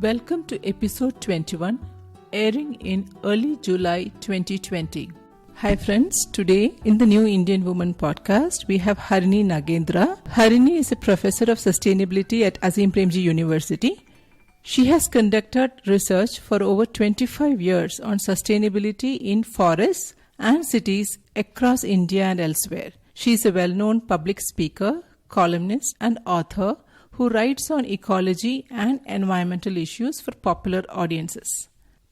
Welcome to episode 21, airing in early July 2020. Hi friends, today in the New Indian Woman podcast, we have Harini Nagendra. Harini is a professor of sustainability at Azim Premji University. She has conducted research for over 25 years on sustainability in forests and cities across India and elsewhere. She is a well-known public speaker, columnist and author who writes on ecology and environmental issues for popular audiences.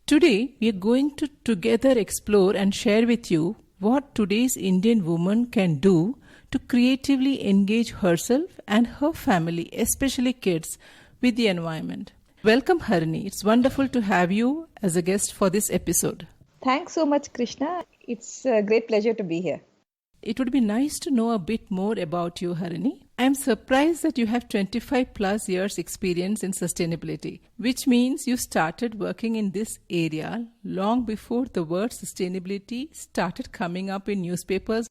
Today, we are going to together explore and share with you what today's Indian woman can do to creatively engage herself and her family, especially kids, with the environment. Welcome, Harini. It's wonderful to have you as a guest for this episode. Thanks so much, Krishna. It's a great pleasure to be here. It would be nice to know a bit more about you, Harini. I am surprised that you have 25 plus years experience in sustainability, which means you started working in this area long before the word sustainability started coming up in newspapers.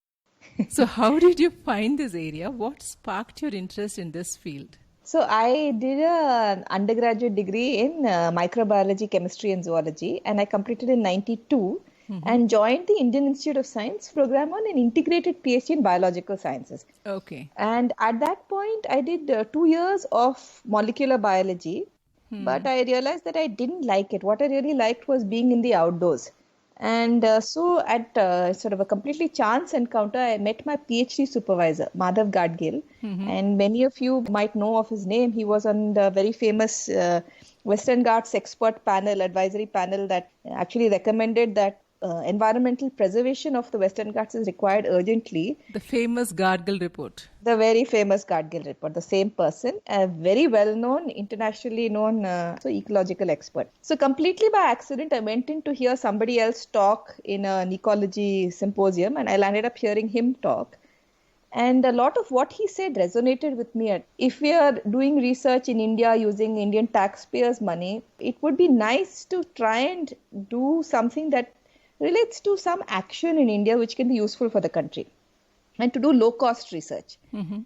So how did you find this area? What sparked your interest in this field? So I did an undergraduate degree in microbiology, chemistry and zoology, and I completed in 92. And joined the Indian Institute of Science program on an integrated PhD in biological sciences. Okay. And at that point, I did 2 years of molecular biology, but I realized that I didn't like it. What I really liked was being in the outdoors. And so at sort of a completely chance encounter, I met my PhD supervisor, Madhav Gadgil. And many of you might know of his name. He was on the very famous Western Ghats expert panel, advisory panel that actually recommended that environmental preservation of the Western Ghats is required urgently. The famous Gadgil report. The very famous Gadgil report, the same person, a very well-known, internationally known ecological expert. So completely by accident, I went in to hear somebody else talk in an ecology symposium, and I landed up hearing him talk. And a lot of what he said resonated with me. If we are doing research in India using Indian taxpayers' money, it would be nice to try and do something that relates to some action in India which can be useful for the country and to do low-cost research.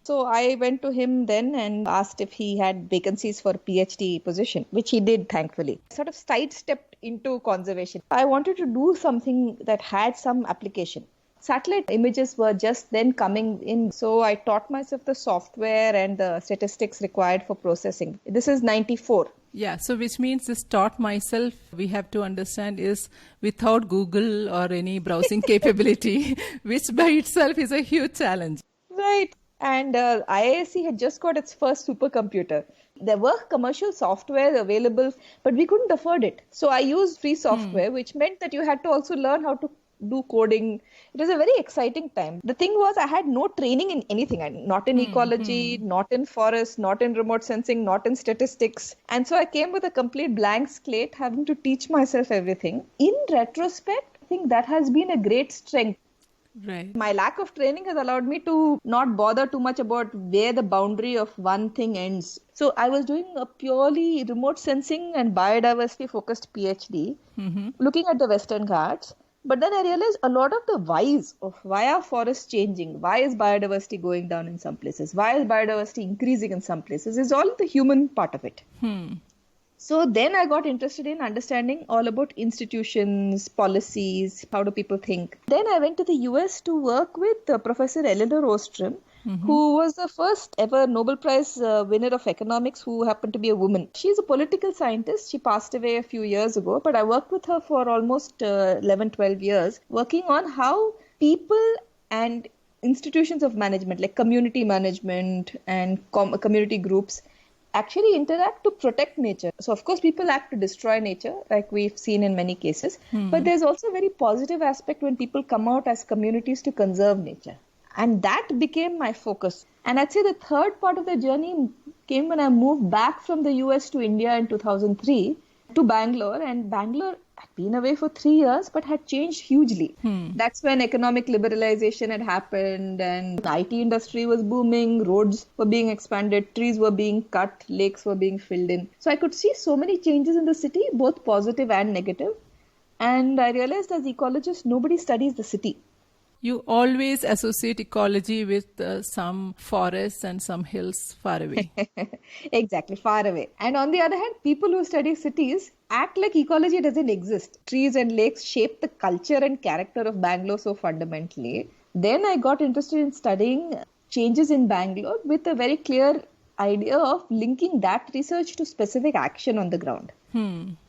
So I went to him then and asked if he had vacancies for a PhD position, which he did, thankfully. Sort of sidestepped into conservation. I wanted to do something that had some application. Satellite images were just then coming in, so I taught myself the software and the statistics required for processing. This is 94. Yeah, so which means this taught myself, we have to understand, is without Google or any browsing capability, which by itself is a huge challenge. Right. And IISc had just got its first supercomputer. There were commercial software available, but we couldn't afford it. So I used free software, which meant that you had to also learn how to do coding. It was a very exciting time. The thing was, I had no training in anything. Not in ecology, not in forest, not in remote sensing, not in statistics. And so I came with a complete blank slate, having to teach myself everything. In retrospect, I think that has been a great strength. Right. My lack of training has allowed me to not bother too much about where the boundary of one thing ends. So I was doing a purely remote sensing and biodiversity focused PhD, looking at the Western Ghats. But then I realized a lot of the whys of why are forests changing, why is biodiversity going down in some places, why is biodiversity increasing in some places, is all the human part of it. So then I got interested in understanding all about institutions, policies, how do people think. Then I went to the US to work with Professor Elinor Ostrom, who was the first ever Nobel Prize winner of economics who happened to be a woman. She's a political scientist. She passed away a few years ago, but I worked with her for almost 11, 12 years, working on how people and institutions of management, like community management and community groups, actually interact to protect nature. So of course people act to destroy nature, like we've seen in many cases, but there's also a very positive aspect when people come out as communities to conserve nature. And that became my focus. And I'd say the third part of the journey came when I moved back from the US to India in 2003 to Bangalore. And Bangalore had been away for 3 years, but had changed hugely. That's when economic liberalization had happened and the IT industry was booming, roads were being expanded, trees were being cut, lakes were being filled in. So I could see so many changes in the city, both positive and negative. And I realized as ecologists, nobody studies the city. You always associate ecology with some forests and some hills far away. Exactly, far away. And on the other hand, people who study cities act like ecology doesn't exist. Trees and lakes shape the culture and character of Bangalore so fundamentally. Then I got interested in studying changes in Bangalore with a very clear idea of linking that research to specific action on the ground.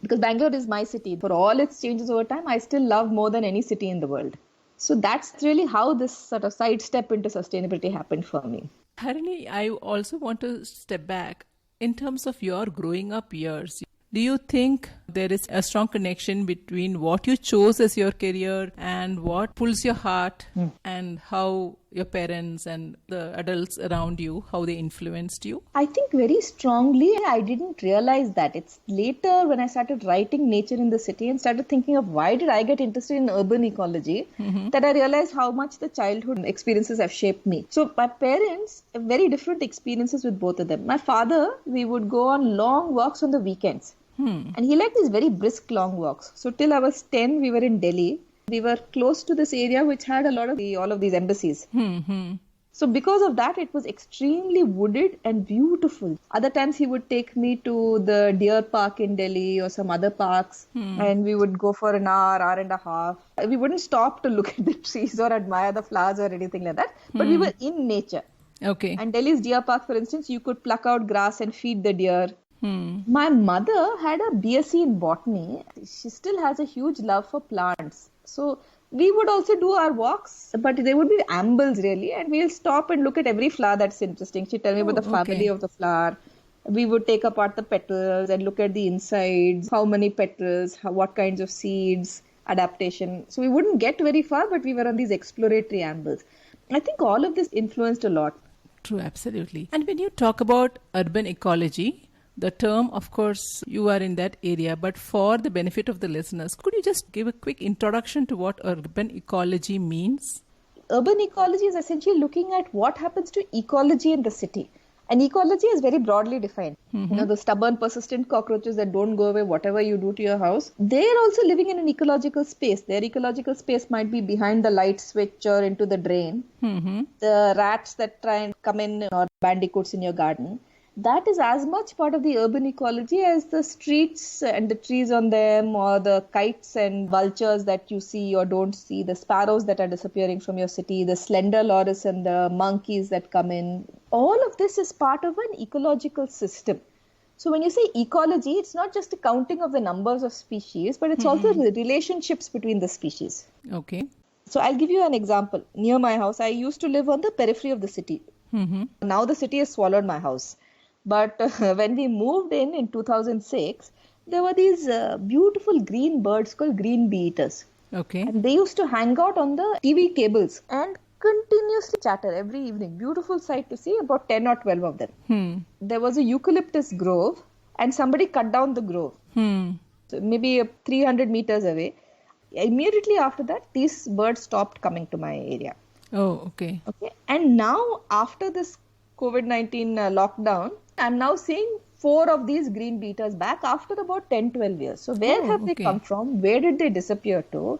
Because Bangalore is my city. For all its changes over time, I still love more than any city in the world. So that's really how this sort of sidestep into sustainability happened for me. Harini, I also want to step back. In terms of your growing up years, do you think there is a strong connection between what you chose as your career and what pulls your heart and how your parents and the adults around you, how they influenced you? I think very strongly. I didn't realize that. It's later when I started writing Nature in the City and started thinking of why did I get interested in urban ecology, that I realized how much the childhood experiences have shaped me. So my parents have very different experiences with both of them. My father, we would go on long walks on the weekends. And he liked these very brisk long walks. So till I was 10, we were in Delhi. We were close to this area which had a lot of all of these embassies. So because of that, it was extremely wooded and beautiful. Other times he would take me to the Deer Park in Delhi or some other parks, and we would go for an hour and a half. We wouldn't stop to look at the trees or admire the flowers or anything like that, but we were in nature. Okay. And Delhi's Deer Park, for instance, you could pluck out grass and feed the deer. My mother had a BSc in botany. She still has a huge love for plants. So we would also do our walks, but there would be ambles really, and we'll stop and look at every flower that's interesting. She'd tell me about the family of the flower. We would take apart the petals and look at the insides, how many petals, what kinds of seeds, adaptation. So we wouldn't get very far, but we were on these exploratory ambles. I think all of this influenced a lot. True, absolutely. And when you talk about urban ecology, the term, of course, you are in that area, but for the benefit of the listeners, could you just give a quick introduction to what urban ecology means? Urban ecology is essentially looking at what happens to ecology in the city. And ecology is very broadly defined. The stubborn, persistent cockroaches that don't go away, whatever you do to your house, they're also living in an ecological space. Their ecological space might be behind the light switch or into the drain. The rats that try and come in or bandicoots in your garden. That is as much part of the urban ecology as the streets and the trees on them, or the kites and vultures that you see or don't see, the sparrows that are disappearing from your city, the slender loris and the monkeys that come in. All of this is part of an ecological system. So when you say ecology, it's not just a counting of the numbers of species, but it's also the relationships between the species. Okay. So I'll give you an example. Near my house, I used to live on the periphery of the city. Now the city has swallowed my house. But when we moved in 2006, there were these beautiful green birds called green bee-eaters. Okay. And they used to hang out on the TV cables and continuously chatter every evening. Beautiful sight to see, about 10 or 12 of them. There was a eucalyptus grove and somebody cut down the grove. So maybe 300 meters away. Immediately after that, these birds stopped coming to my area. Oh, okay. And now after this COVID-19 lockdown, I'm now seeing 4 of these green bee-eaters back after about 10-12 years. So where have they come from? Where did they disappear to?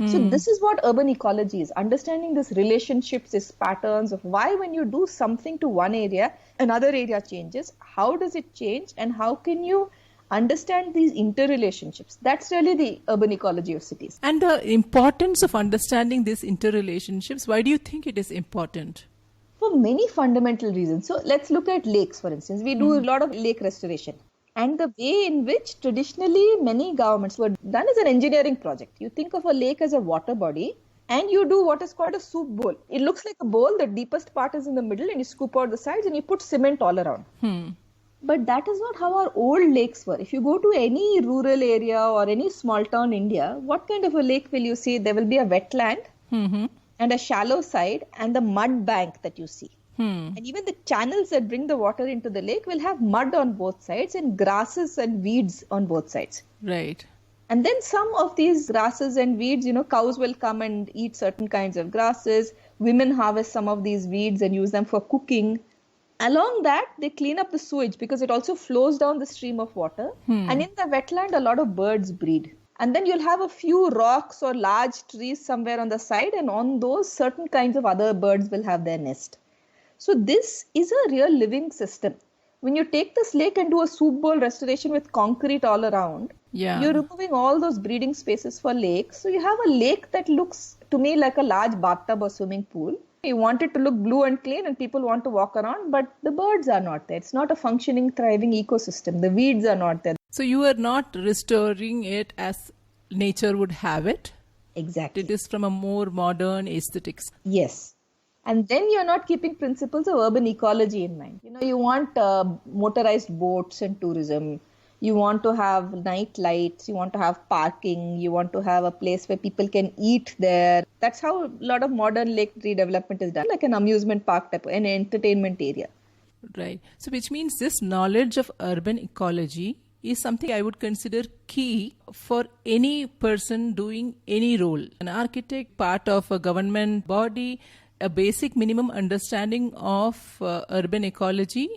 So this is what urban ecology is, understanding these relationships, these patterns of why when you do something to one area, another area changes. How does it change and how can you understand these interrelationships? That's really the urban ecology of cities. And the importance of understanding these interrelationships, why do you think it is important? For many fundamental reasons. So let's look at lakes, for instance. We do a lot of lake restoration. And the way in which traditionally many governments were done is an engineering project. You think of a lake as a water body and you do what is called a soup bowl. It looks like a bowl, the deepest part is in the middle and you scoop out the sides and you put cement all around. But that is not how our old lakes were. If you go to any rural area or any small town in India, what kind of a lake will you see? There will be a wetland. And a shallow side and the mud bank that you see. And even the channels that bring the water into the lake will have mud on both sides and grasses and weeds on both sides. Right. And then some of these grasses and weeds, cows will come and eat certain kinds of grasses. Women harvest some of these weeds and use them for cooking. Along that, they clean up the sewage because it also flows down the stream of water. And in the wetland, a lot of birds breed. And then you'll have a few rocks or large trees somewhere on the side, and on those, certain kinds of other birds will have their nest. So this is a real living system. When you take this lake and do a soup bowl restoration with concrete all around, Yeah. you're removing all those breeding spaces for lakes. So you have a lake that looks to me like a large bathtub or swimming pool. You want it to look blue and clean and people want to walk around, but the birds are not there. It's not a functioning, thriving ecosystem. The weeds are not there. So you are not restoring it as nature would have it. Exactly. It is from a more modern aesthetics. Yes. And then you're not keeping principles of urban ecology in mind. You want motorized boats and tourism. You want to have night lights. You want to have parking. You want to have a place where people can eat there. That's how a lot of modern lake redevelopment is done, like an amusement park type, an entertainment area. Right. So which means this knowledge of urban ecology is something I would consider key for any person doing any role. An architect, part of a government body, a basic minimum understanding of urban ecology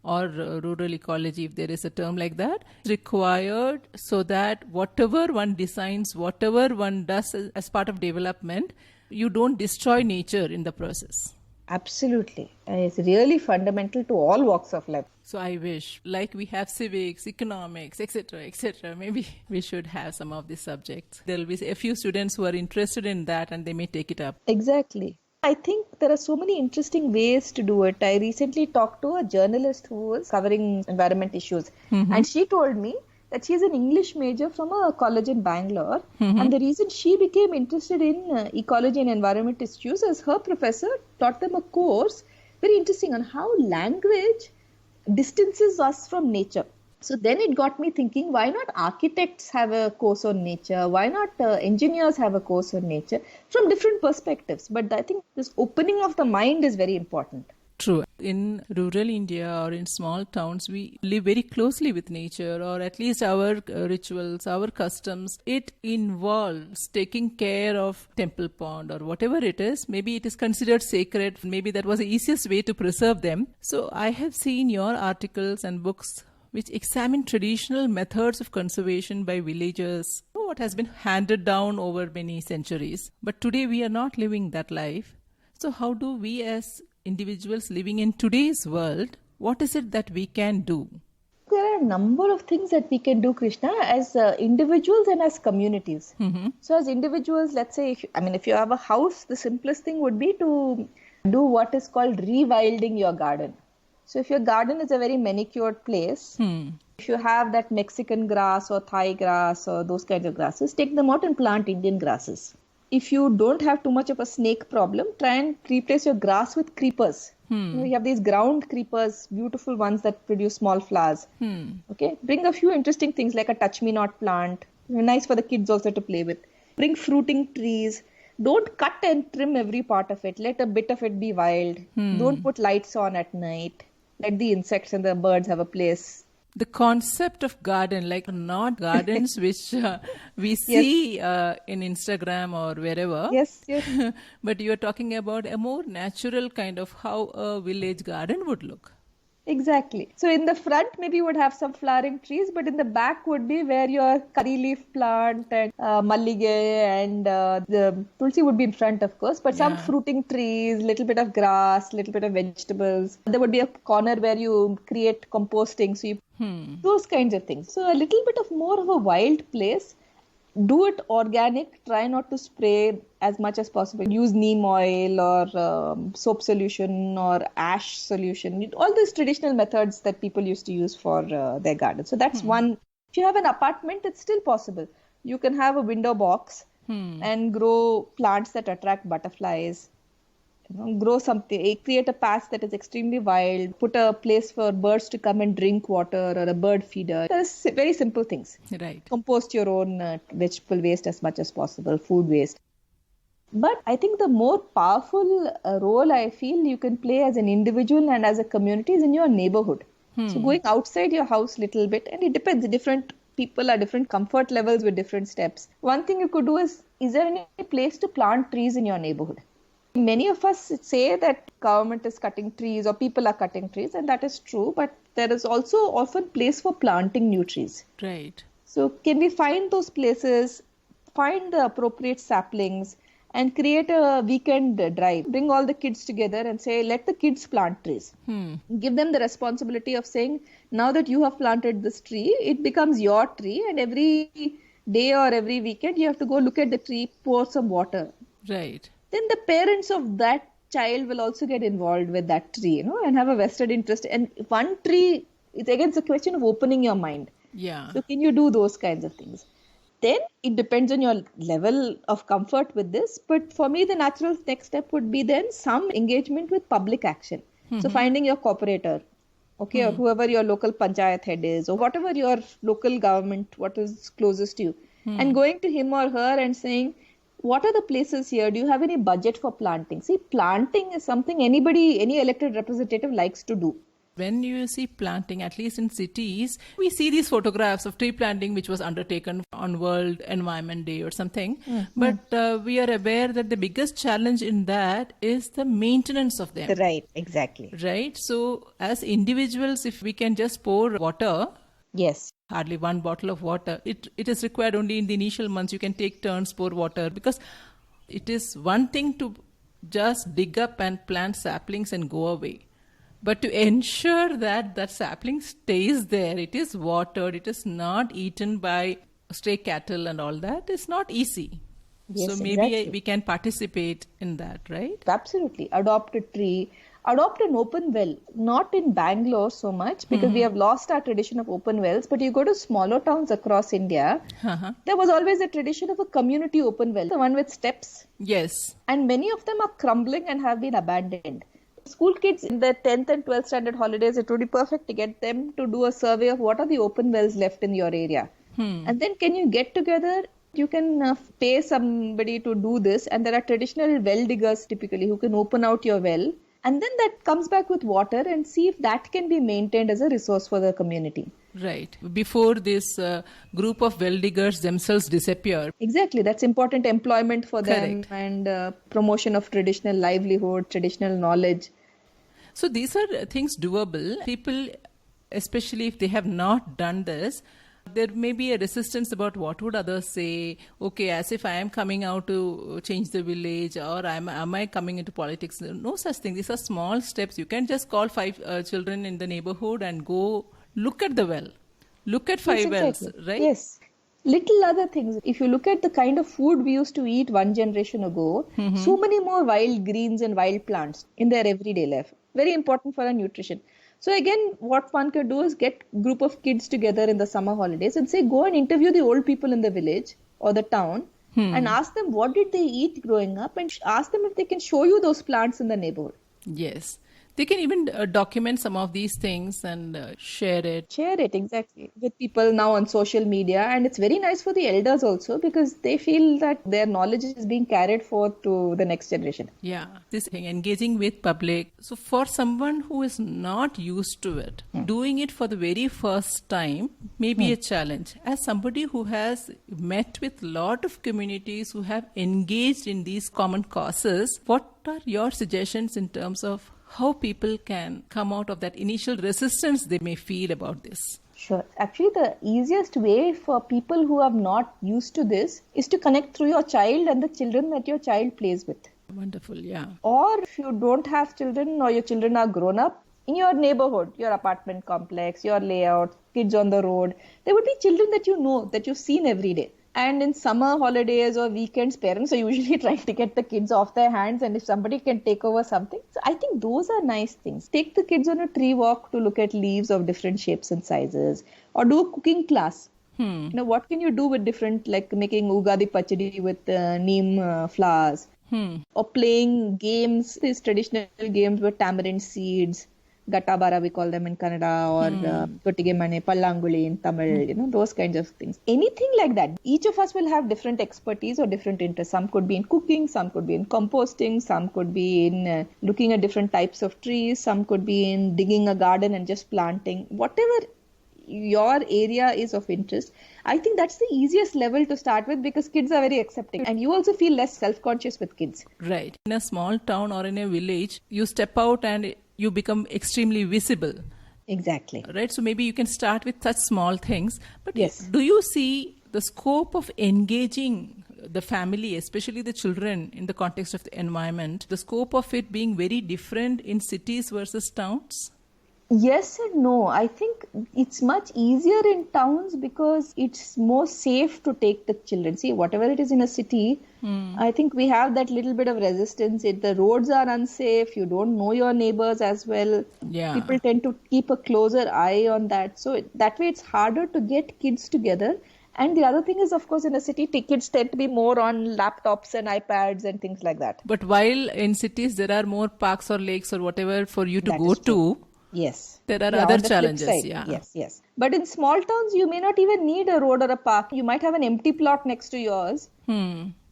or rural ecology, if there is a term like that, is required so that whatever one designs, whatever one does as part of development, you don't destroy nature in the process. Absolutely. And it's really fundamental to all walks of life. So I wish, like we have civics, economics, etc., maybe we should have some of these subjects. There will be a few students who are interested in that and they may take it up. Exactly. I think there are so many interesting ways to do it. I recently talked to a journalist who was covering environment issues, and she told me that she's an English major from a college in Bangalore, and the reason she became interested in ecology and environment issues is her professor taught them a course very interesting on how language distances us from nature. So then it got me thinking, why not architects have a course on nature? Why not engineers have a course on nature from different perspectives? But I think this opening of the mind is very important. True. In rural India or in small towns, we live very closely with nature, or at least our rituals, our customs. It involves taking care of temple pond or whatever it is. Maybe it is considered sacred. Maybe that was the easiest way to preserve them. So I have seen your articles and books which examine traditional methods of conservation by villagers, what has been handed down over many centuries. But today we are not living that life. So how do we as individuals living in today's world, what is it that we can do? There are a number of things that we can do, Krishna, as individuals and as communities. So as individuals, let's say, if you have a house, the simplest thing would be to do what is called rewilding your garden. So if your garden is a very manicured place, if you have that Mexican grass or Thai grass or those kinds of grasses, take them out and plant Indian grasses. If you don't have too much of a snake problem, try and replace your grass with creepers. You have these ground creepers, beautiful ones that produce small flowers. Okay, bring a few interesting things like a touch-me-not plant, nice for the kids also to play with. Bring fruiting trees. Don't cut and trim every part of it. Let a bit of it be wild. Don't put lights on at night. Let the insects and the birds have a place. The concept of garden, like not gardens which we see in Instagram or wherever. Yes. But you are talking about a more natural kind of how a village garden would look. Exactly. So in the front, maybe you would have some flowering trees, but in the back would be where your curry leaf plant and mallige and the tulsi would be in front, of course, but some fruiting trees, little bit of grass, little bit of vegetables. There would be a corner where you create composting. So you those kinds of things. So a little bit of more of a wild place. Do it organic. Try not to spray as much as possible. Use neem oil or soap solution or ash solution. All these traditional methods that people used to use for their garden. So that's one. If you have an apartment, it's still possible. You can have a window box and grow plants that attract butterflies. Grow something, create a patch that is extremely wild, put a place for birds to come and drink water or a bird feeder. There's very simple things. Right. Compost your own vegetable waste as much as possible, food waste. But I think the more powerful role I feel you can play as an individual and as a community is in your neighborhood. So going outside your house a little bit, and it depends, different people are different comfort levels with different steps. One thing you could do is there any place to plant trees in your neighborhood? Many of us say that government is cutting trees or people are cutting trees, and that is true, but there is also often place for planting new trees. Right. So can we find those places, find the appropriate saplings, and create a weekend drive? Bring all the kids together and say, let the kids plant trees. Give them the responsibility of saying, now that you have planted this tree, it becomes your tree, and every day or every weekend you have to go look at the tree, pour some water. Right. Then the parents of that child will also get involved with that tree, and have a vested interest. And one tree, it's again a question of opening your mind. Yeah. So can you do those kinds of things? Then it depends on your level of comfort with this. But for me, the natural next step would be then some engagement with public action. So finding your cooperator, okay, or whoever your local panchayat head is, or whatever your local government, what is closest to you, and going to him or her and saying, what are the places here? Do you have any budget for planting? See, planting is something any elected representative likes to do. When you see planting, at least in cities, we see these photographs of tree planting which was undertaken on World Environment Day or something. But we are aware that the biggest challenge in that is the maintenance of them. Right, exactly. Right? So as individuals, if we can just pour water, Yes. hardly one bottle of water, it is required only in the initial months. You can take turns, pour water, because it is one thing to just dig up and plant saplings and go away. But to ensure that that sapling stays there, it is watered, it is not eaten by stray cattle and all that, is not easy. Yes, so maybe exactly. we can participate in that, right? Absolutely. Adopt a tree. Adopt an open well. Not in Bangalore so much because we have lost our tradition of open wells. But you go to smaller towns across India, there was always a tradition of a community open well, the one with steps. Yes. And many of them are crumbling and have been abandoned. School kids in the 10th and 12th standard holidays, it would be perfect to get them to do a survey of what are the open wells left in your area. And then can you get together? You can pay somebody to do this, and there are traditional well diggers typically who can open out your well, and then that comes back with water, and see if that can be maintained as a resource for the community. Right. Before this group of well diggers themselves disappear. Exactly. That's important employment for them. Correct. And promotion of traditional livelihood, traditional knowledge. So these are things doable. People, especially if they have not done this, there may be a resistance about what would others say. Okay, as if I am coming out to change the village, or am I coming into politics? No such thing. These are small steps. You can just call 5 children in the neighborhood and go look at the well. Look at 5 wells, right? Yes. Little other things. If you look at the kind of food we used to eat one generation ago, so many more wild greens and wild plants in their everyday life. Very important for our nutrition. So again, what one could do is get a group of kids together in the summer holidays and say, go and interview the old people in the village or the town and ask them what did they eat growing up, and ask them if they can show you those plants in the neighborhood. Yes. They can even document some of these things and share it. Share it, exactly, with people now on social media. And it's very nice for the elders also because they feel that their knowledge is being carried forth to the next generation. Yeah, this thing, engaging with public. So for someone who is not used to it, doing it for the very first time may be a challenge. As somebody who has met with a lot of communities who have engaged in these common causes, what are your suggestions in terms of how people can come out of that initial resistance they may feel about this? Sure. Actually, the easiest way for people who are not used to this is to connect through your child and the children that your child plays with. Wonderful, yeah. Or if you don't have children or your children are grown up, in your neighborhood, your apartment complex, your layout, kids on the road, there would be children that you know, that you've seen every day. And in summer holidays or weekends, parents are usually trying to get the kids off their hands, and if somebody can take over something. So I think those are nice things. Take the kids on a tree walk to look at leaves of different shapes and sizes, or do a cooking class. You know, what can you do with different, like making ugadi pachadi with neem flowers, or playing games, these traditional games with tamarind seeds. Gattabara, we call them in Kannada, or Kottige Mane, Pallanguli in Tamil, you know, those kinds of things. Anything like that. Each of us will have different expertise or different interests. Some could be in cooking, some could be in composting, some could be in looking at different types of trees, some could be in digging a garden and just planting. Whatever your area is of interest, I think that's the easiest level to start with because kids are very accepting and you also feel less self-conscious with kids. Right. In a small town or in a village, you step out and you become extremely visible. Exactly. right? So maybe you can start with such small things. But Yes. do you see the scope of engaging the family, especially the children, in the context of the environment, the scope of it being very different in cities versus towns? Yes and no. I think it's much easier in towns because it's more safe to take the children. See, whatever it is in a city, I think we have that little bit of resistance. The roads are unsafe. You don't know your neighbors as well. Yeah. People tend to keep a closer eye on that. So that way it's harder to get kids together. And the other thing is, of course, in a city, kids tend to be more on laptops and iPads and things like that. But while in cities there are more parks or lakes or whatever for you to That go is true. to, Yes. there are Yeah, other on the flip challenges. side, Yeah. Yes. But in small towns, you may not even need a road or a park. You might have an empty plot next to yours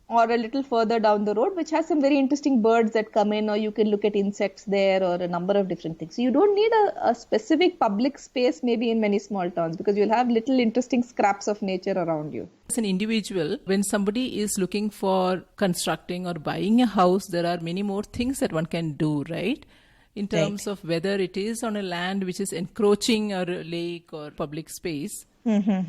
or a little further down the road, which has some very interesting birds that come in, or you can look at insects there or a number of different things. So you don't need a specific public space maybe in many small towns because you'll have little interesting scraps of nature around you. As an individual, when somebody is looking for constructing or buying a house, there are many more things that one can do, right? In terms of whether it is on a land which is encroaching or a lake or public space,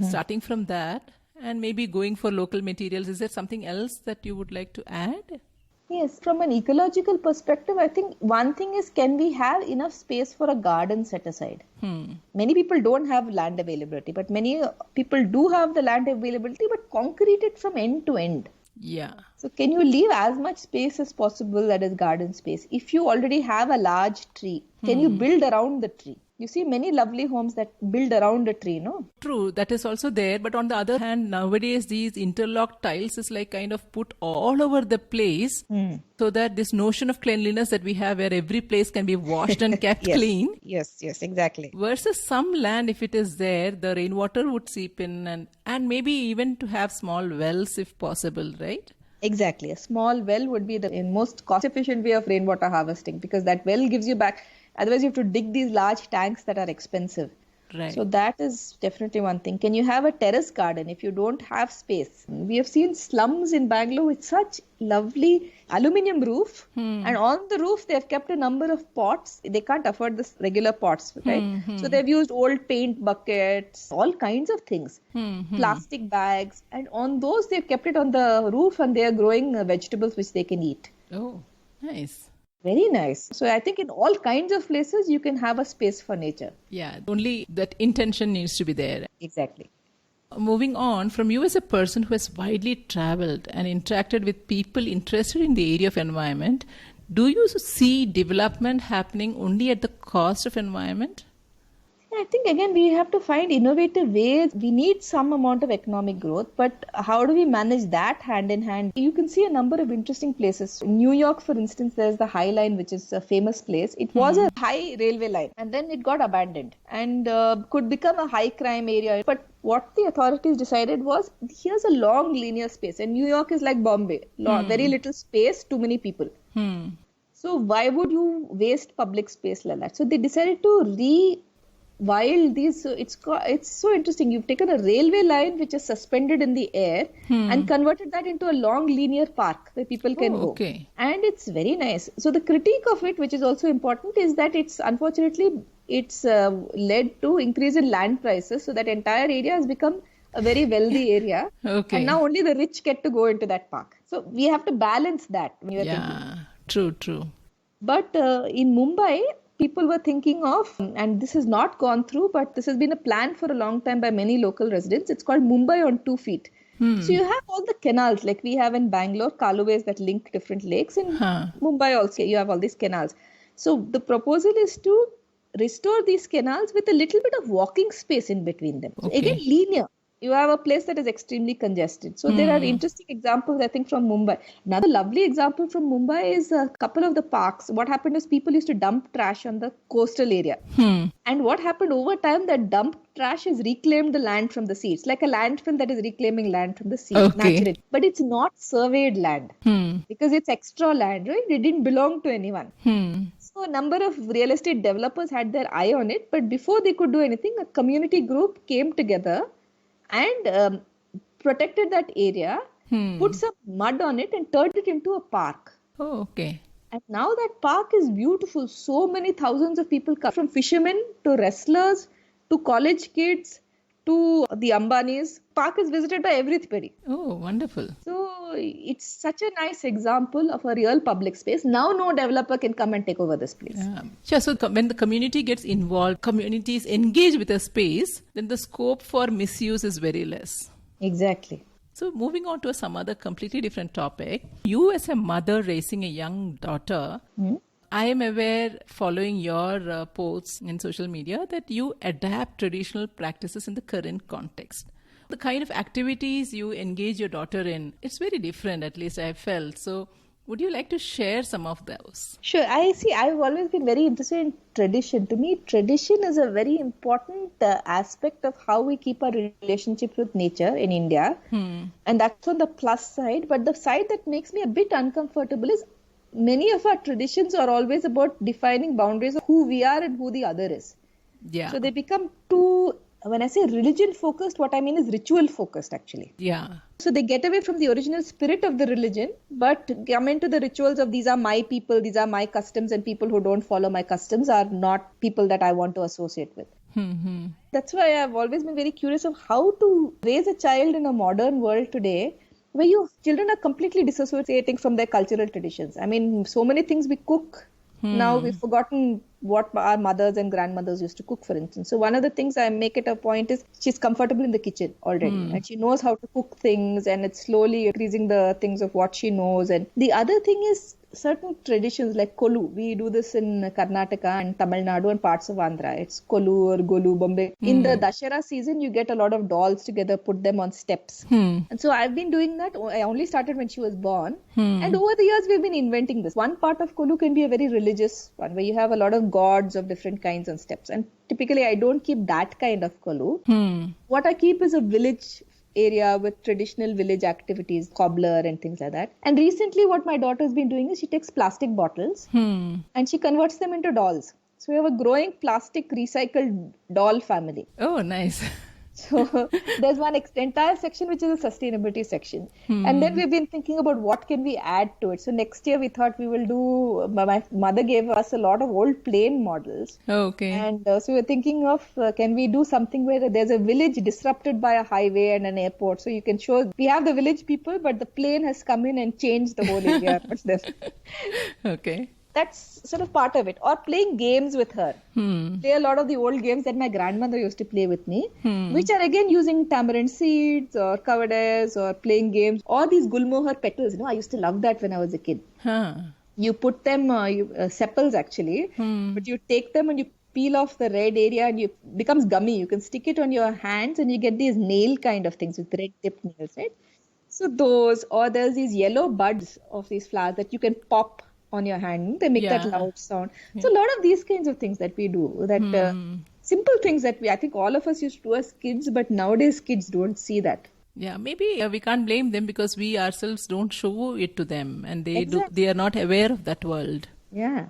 starting from that and maybe going for local materials, is there something else that you would like to add? Yes, from an ecological perspective, I think one thing is, can we have enough space for a garden set aside? Many people don't have land availability, but many people do have the land availability, but concrete it from end to end. Yeah. So can you leave as much space as possible that is garden space? If you already have a large tree, can you build around the tree? You see many lovely homes that build around a tree, no? True, that is also there. But on the other hand, nowadays these interlocked tiles is like kind of put all over the place so that this notion of cleanliness that we have where every place can be washed and kept clean. Yes, exactly. Versus some land, if it is there, the rainwater would seep in and maybe even to have small wells if possible, right? Exactly. A small well would be the most cost efficient way of rainwater harvesting because that well gives you back. Otherwise, you have to dig these large tanks that are expensive. Right. So that is definitely one thing. Can you have a terrace garden if you don't have space? We have seen slums in Bangalore with such lovely aluminium roof, and on the roof they have kept a number of pots. They can't afford the regular pots, right? So they've used old paint buckets, all kinds of things, plastic bags, and on those they've kept it on the roof, and they are growing vegetables which they can eat. Oh, nice. Very nice. So I think in all kinds of places you can have a space for nature. Yeah, only that intention needs to be there. Exactly. Moving on, from you as a person who has widely traveled and interacted with people interested in the area of environment, do you see development happening only at the cost of environment? I think again we have to find innovative ways. We need some amount of economic growth, but how do we manage that hand in hand? You can see a number of interesting places. In New York, for instance, there's the High Line, which is a famous place. It was a high railway line and then it got abandoned and could become a high crime area. But what the authorities decided was, here's a long linear space, and New York is like Bombay. Very little space, too many people. So why would you waste public space like that? So they decided to while these, it's so interesting. You've taken a railway line which is suspended in the air and converted that into a long linear park where people can go. Okay. And it's very nice. So the critique of it, which is also important, is that it's led to increase in land prices. So that entire area has become a very wealthy area. Okay. And now only the rich get to go into that park. So we have to balance that when you're thinking. True. But in Mumbai, people were thinking of, and this has not gone through, but this has been a plan for a long time by many local residents. It's called Mumbai on 2 feet. So you have all the canals like we have in Bangalore, Kaluways that link different lakes. In Mumbai also, you have all these canals. So the proposal is to restore these canals with a little bit of walking space in between them. So again, linear. You have a place that is extremely congested. So there are interesting examples, I think, from Mumbai. Another lovely example from Mumbai is a couple of the parks. What happened is people used to dump trash on the coastal area. And what happened over time, that dumped trash has reclaimed the land from the sea. It's like a landfill that is reclaiming land from the sea naturally. But it's not surveyed land because it's extra land, right? It didn't belong to anyone. So a number of real estate developers had their eye on it. But before they could do anything, a community group came together and protected that area, put some mud on it and turned it into a park. Oh, okay. And now that park is beautiful. So many thousands of people come, from fishermen to wrestlers to college kids to the Ambanis. Park is visited by everybody. Oh, wonderful. So it's such a nice example of a real public space. Now no developer can come and take over this place. Yeah. Sure. So when the community gets involved, communities engage with a space, then the scope for misuse is very less. Exactly. So moving on to some other completely different topic, you as a mother raising a young daughter, I am aware, following your posts in social media, that you adapt traditional practices in the current context. The kind of activities you engage your daughter in, it's very different, at least I felt. So would you like to share some of those? Sure. I've always been very interested in tradition. To me, tradition is a very important aspect of how we keep our relationship with nature in India. And that's on the plus side. But the side that makes me a bit uncomfortable is many of our traditions are always about defining boundaries of who we are and who the other is. Yeah. So they become too, when I say religion focused, what I mean is ritual focused actually. Yeah. So they get away from the original spirit of the religion, but come into the rituals of these are my people, these are my customs, and people who don't follow my customs are not people that I want to associate with. That's why I've always been very curious of how to raise a child in a modern world today where children are completely disassociating from their cultural traditions. I mean, so many things we cook. Now we've forgotten what our mothers and grandmothers used to cook, for instance. So one of the things I make it a point is she's comfortable in the kitchen already and she knows how to cook things, and it's slowly increasing the things of what she knows. And the other thing is certain traditions like Kolu. We do this in Karnataka and Tamil Nadu and parts of Andhra. It's Kolu or Golu, Bombay. In the Dashera season, you get a lot of dolls together, put them on steps. And so I've been doing that. I only started when she was born. And over the years, we've been inventing this. One part of Kolu can be a very religious one where you have a lot of gods of different kinds on steps. And typically, I don't keep that kind of Kolu. What I keep is a village area with traditional village activities, cobbler and things like that. And recently what my daughter's been doing is she takes plastic bottles and she converts them into dolls. So we have a growing plastic recycled doll family. Oh, nice. So there's one entire section which is a sustainability section. And then we've been thinking about what can we add to it. So next year we thought we will do, my mother gave us a lot of old plane models. Okay. And so we were thinking of, can we do something where there's a village disrupted by a highway and an airport. So you can show, we have the village people, but the plane has come in and changed the whole area. Okay. That's sort of part of it. Or playing games with her. Play a lot of the old games that my grandmother used to play with me, which are again using tamarind seeds or kavades or playing games. Or these gulmohar petals. I used to love that when I was a kid. You put them, sepals actually, but you take them and you peel off the red area and it becomes gummy. You can stick it on your hands and you get these nail kind of things with red tipped nails, right? So those, or there's these yellow buds of these flowers that you can pop on your hand. They make that loud sound. So a lot of these kinds of things that we do, that simple things that I think all of us used to do as kids, but nowadays kids don't see that. Yeah, maybe we can't blame them because we ourselves don't show it to them, and they are not aware of that world. Yeah.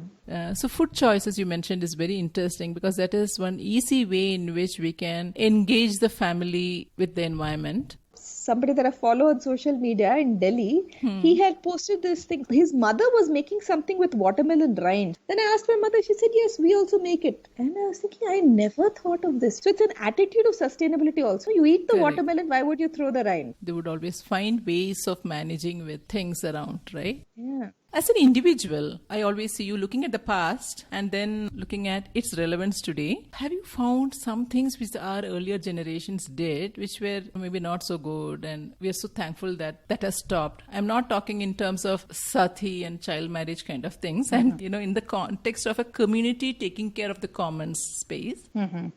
So food choice, as you mentioned, is very interesting because that is one easy way in which we can engage the family with the environment. Somebody that I follow on social media in Delhi, he had posted this thing. His mother was making something with watermelon rind. Then I asked my mother, she said, yes, we also make it. And I was thinking, I never thought of this. So it's an attitude of sustainability also. You eat the watermelon, why would you throw the rind? They would always find ways of managing with things around, right? Yeah. As an individual, I always see you looking at the past and then looking at its relevance today. Have you found some things which our earlier generations did, which were maybe not so good, and we are so thankful that that has stopped? I'm not talking in terms of sati and child marriage kind of things, and in the context of a community taking care of the common space.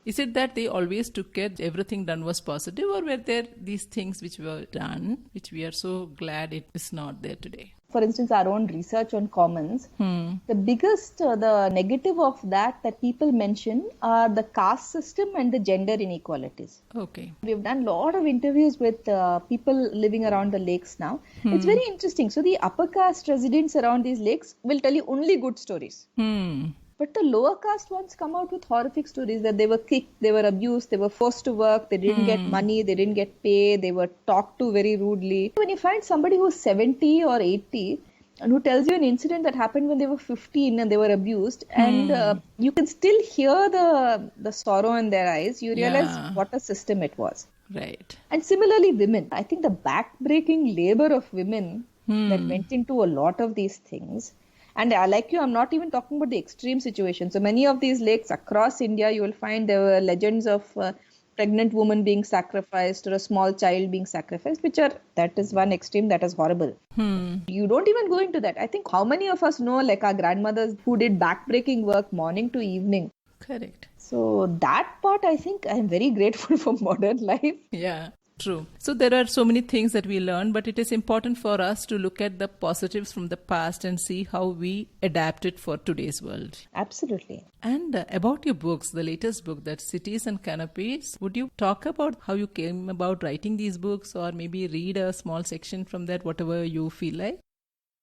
Is it that they always took care, everything done was positive, or were there these things which were done, which we are so glad it is not there today? For instance, our own research on commons, the biggest, the negative of that people mention are the caste system and the gender inequalities. Okay. We've done a lot of interviews with people living around the lakes now. It's very interesting. So the upper caste residents around these lakes will tell you only good stories. But the lower caste ones come out with horrific stories that they were kicked, they were abused, they were forced to work, they didn't get money, they didn't get pay, they were talked to very rudely. When you find somebody who's 70 or 80, and who tells you an incident that happened when they were 15 and they were abused, and you can still hear the sorrow in their eyes. You realize Yeah. what a system it was. Right. And similarly, women. I think the back-breaking labor of women that went into a lot of these things. And like you, I'm not even talking about the extreme situation. So many of these lakes across India, you will find there were legends of pregnant woman being sacrificed or a small child being sacrificed, that is one extreme that is horrible. You don't even go into that. I think how many of us know like our grandmothers who did back-breaking work morning to evening. Correct. So that part, I think I'm very grateful for modern life. Yeah, true. So there are so many things that we learn, but it is important for us to look at the positives from the past and see how we adapt it for today's world. Absolutely. And about your books, the latest book, that Cities and Canopies, would you talk about how you came about writing these books, or maybe read a small section from that, whatever you feel like?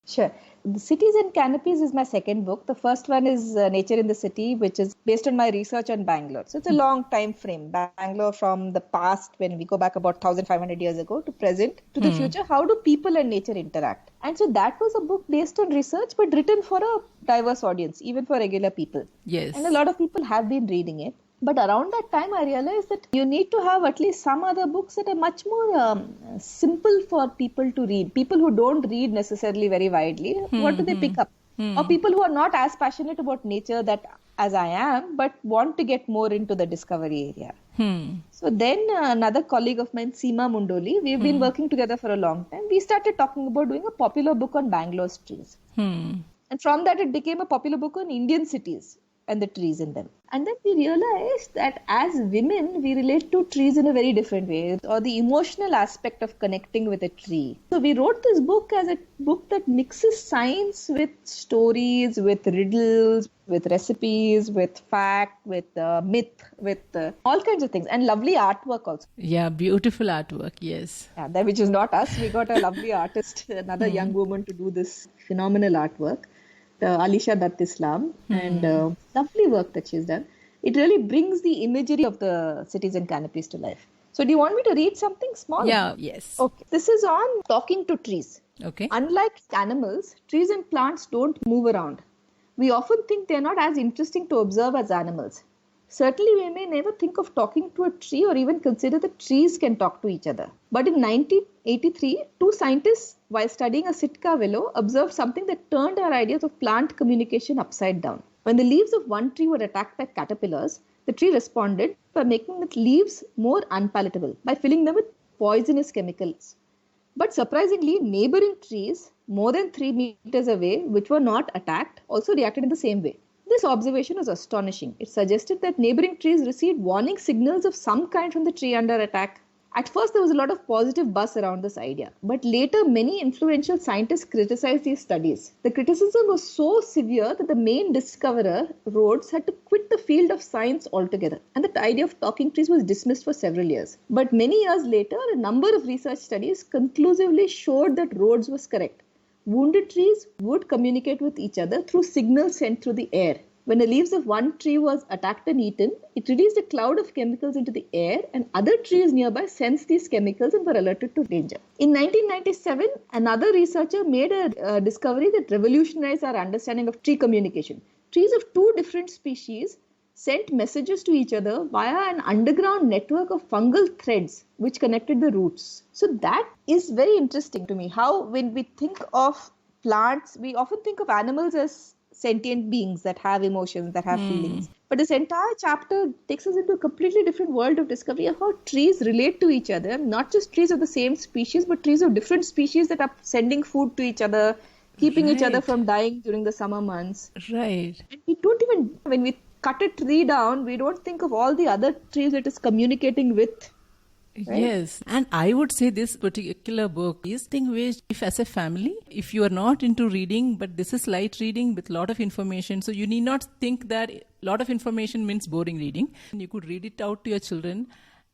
Sure. The Cities and Canopies is my second book. The first one is Nature in the City, which is based on my research on Bangalore. So it's a long time frame. Bangalore from the past, when we go back about 1,500 years ago, to present, to the future. How do people and nature interact? And so that was a book based on research, but written for a diverse audience, even for regular people. Yes. And a lot of people have been reading it. But around that time, I realized that you need to have at least some other books that are much more simple for people to read. People who don't read necessarily very widely, what do they pick up? Or people who are not as passionate about nature that as I am, but want to get more into the discovery area. So then another colleague of mine, Seema Mundoli, we've been working together for a long time. We started talking about doing a popular book on Bangalore's trees. And from that, it became a popular book on Indian cities and the trees in them. And then we realized that as women, we relate to trees in a very different way, or the emotional aspect of connecting with a tree. So we wrote this book as a book that mixes science with stories, with riddles, with recipes, with fact, with myth, with all kinds of things, and lovely artwork also. Yeah, beautiful artwork, yes. Yeah, that which is not us. We got a lovely artist, another young woman, to do this phenomenal artwork. Alisha Dutt Islam, and lovely work that she's done. It really brings the imagery of the Cities and Canopies to life. So do you want me to read something small? Yeah, yes. Okay. This is on talking to trees. Okay. Unlike animals, trees and plants don't move around. We often think they're not as interesting to observe as animals. Certainly, we may never think of talking to a tree or even consider that trees can talk to each other. But in 1983, two scientists, while studying a Sitka willow, observed something that turned our ideas of plant communication upside down. When the leaves of one tree were attacked by caterpillars, the tree responded by making its leaves more unpalatable, by filling them with poisonous chemicals. But surprisingly, neighboring trees, more than 3 meters away, which were not attacked, also reacted in the same way. This observation was astonishing. It suggested that neighboring trees received warning signals of some kind from the tree under attack. At first, there was a lot of positive buzz around this idea, but later many influential scientists criticized these studies. The criticism was so severe that the main discoverer, Rhodes, had to quit the field of science altogether, and the idea of talking trees was dismissed for several years. But many years later, a number of research studies conclusively showed that Rhodes was correct. Wounded trees would communicate with each other through signals sent through the air. When the leaves of one tree was attacked and eaten, it released a cloud of chemicals into the air, and other trees nearby sensed these chemicals and were alerted to danger. In 1997, another researcher made a discovery that revolutionized our understanding of tree communication. Trees of two different species sent messages to each other via an underground network of fungal threads which connected the roots. So that is very interesting to me, how when we think of plants, we often think of animals as sentient beings that have emotions, that have feelings. But this entire chapter takes us into a completely different world of discovery of how trees relate to each other, not just trees of the same species, but trees of different species that are sending food to each other, keeping each other from dying during the summer months. Right. And we don't even, when we cut a tree down, we don't think of all the other trees it is communicating with. Right? Yes. And I would say this particular book is thing which, if as a family, if you are not into reading, but this is light reading with a lot of information, so you need not think that a lot of information means boring reading. You could read it out to your children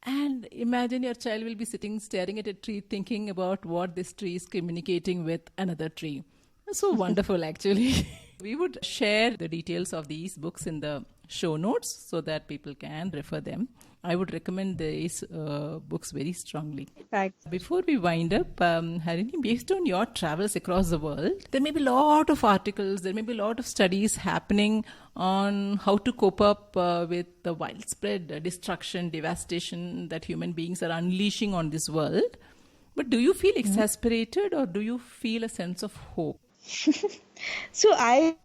and imagine your child will be sitting staring at a tree thinking about what this tree is communicating with another tree. So wonderful, actually. We would share the details of these books in the show notes so that people can refer them. I would recommend these books very strongly. Thanks. Before we wind up, Harini, based on your travels across the world, there may be a lot of articles, there may be a lot of studies happening on how to cope up with the widespread destruction, devastation that human beings are unleashing on this world. But do you feel exasperated or do you feel a sense of hope? So I'm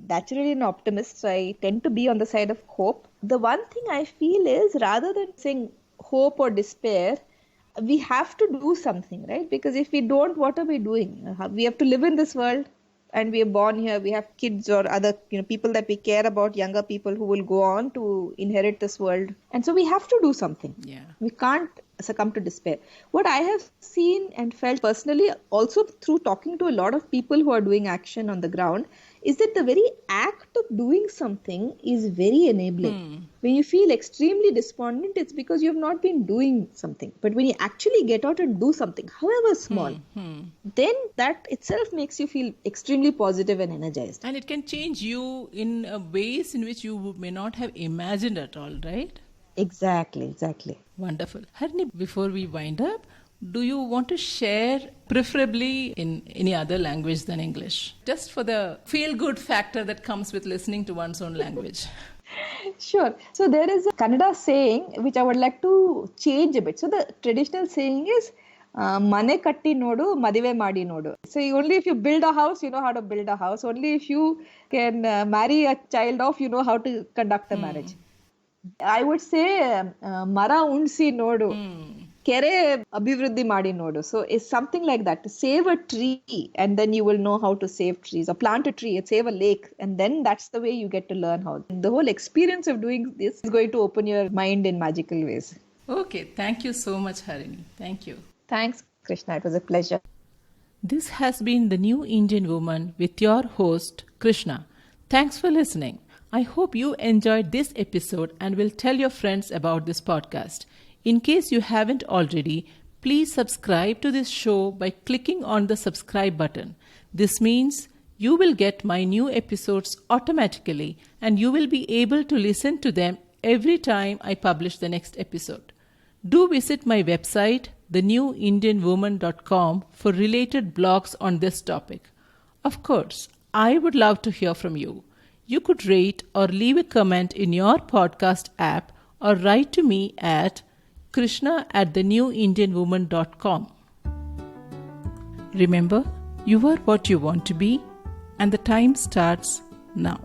naturally an optimist, so I tend to be on the side of hope. The one thing I feel is rather than saying hope or despair, we have to do something, right? Because if we don't, what are we doing? We have to live in this world and we are born here. We have kids or other people that we care about, younger people who will go on to inherit this world. And so we have to do something. Yeah. We can't succumb to despair. What I have seen and felt personally, also through talking to a lot of people who are doing action on the ground, is that the very act of doing something is very enabling. When you feel extremely despondent, it's because you have not been doing something. But when you actually get out and do something, however small, then that itself makes you feel extremely positive and energized. And it can change you in ways in which you may not have imagined at all, right? Exactly. Wonderful. Harini, before we wind up, do you want to share, preferably in any other language than English, just for the feel-good factor that comes with listening to one's own language? Sure. So there is a Kannada saying which I would like to change a bit. So the traditional saying is, Mane katti nodu, madive madi nodu. So only if you build a house, you know how to build a house. Only if you can marry a child off, you know how to conduct a marriage. I would say Mara unsi nodu, kere abhivruddhi madi nodu. So it's something like that. To save a tree and then you will know how to save trees. Or plant a tree and save a lake. And then that's the way you get to learn how. The whole experience of doing this is going to open your mind in magical ways. Okay. Thank you so much, Harini. Thank you. Thanks, Krishna. It was a pleasure. This has been The New Indian Woman with your host, Krishna. Thanks for listening. I hope you enjoyed this episode and will tell your friends about this podcast. In case you haven't already, please subscribe to this show by clicking on the subscribe button. This means you will get my new episodes automatically and you will be able to listen to them every time I publish the next episode. Do visit my website, thenewindianwoman.com, for related blogs on this topic. Of course, I would love to hear from you. You could rate or leave a comment in your podcast app or write to me at krishna@thenewindianwoman.com. Remember, you are what you want to be, and the time starts now.